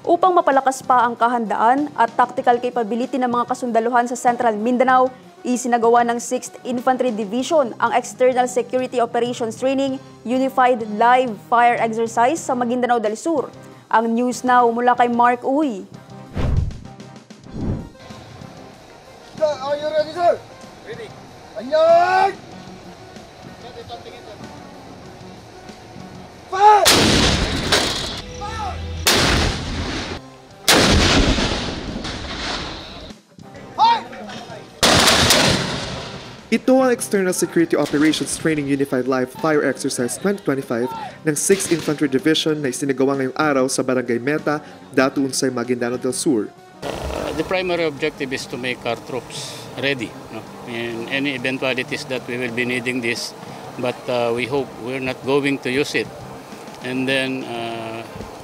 Upang mapalakas pa ang kahandaan at tactical capability ng mga kasundaluhan sa Central Mindanao, isinagawa ng 6th Infantry Division ang External Security Operations Training Unified Live Fire Exercise sa Maguindanao del Sur. Ang News Now mula kay Mark Uy. Are you ready, sir? Ready. Anyag! Fire! Ito ang External Security Operations Training Unified Live Fire Exercise 2025 ng 6th Infantry Division na isinagawa ngayong araw sa Barangay Meta, Datu Unsay, Maguindanao del Sur. The primary objective is to make our troops ready, no? In any eventualities that we will be needing this, but we hope we're not going to use it. And then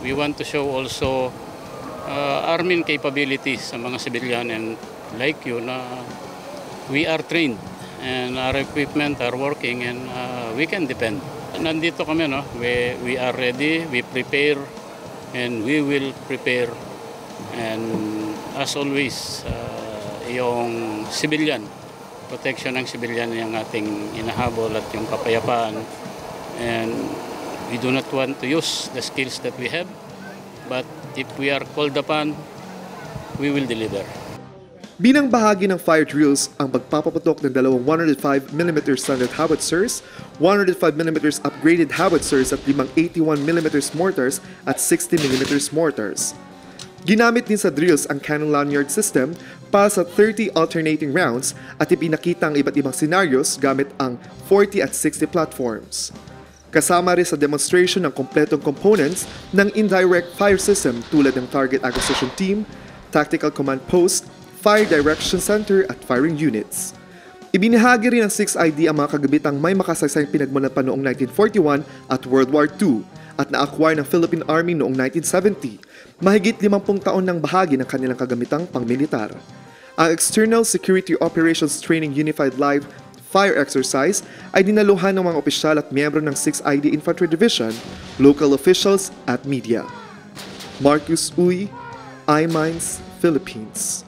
we want to show also arming capabilities sa mga civilian and like you na we are trained and our equipment are working and we can depend. Nandito kami, no? We are ready, we prepare and we will prepare. And as always, yung civilian, protection ng civilian yung ating inahabol at yung kapayapaan. And we do not want to use the skills that we have, but if we are called upon, we will deliver. Binang bahagi ng fire drills ang pagpapaputok ng dalawang 105mm standard howitzers, 105mm upgraded howitzers at 5 81mm mortars at 60mm mortars. Ginamit din sa drills ang cannon lanyard system para sa 30 alternating rounds at ipinakita ang iba't ibang scenarios gamit ang 40 at 60 platforms. Kasama rin sa demonstration ng kompletong components ng indirect fire system tulad ng target acquisition team, tactical command post, fire direction center at firing units. Ibinahagi rin ng 6ID ang mga kagabitang may makasaysayang pinagmulan pa noong 1941 at World War II at na-acquire ng Philippine Army noong 1970, mahigit 50 taon ng bahagi ng kanilang kagamitang pangmilitar. Ang External Security Operations Training Unified Live Fire Exercise ay dinaluhan ng mga opisyal at miyembro ng 6ID Infantry Division, local officials at media. Marcus Uy, iMinds, Philippines.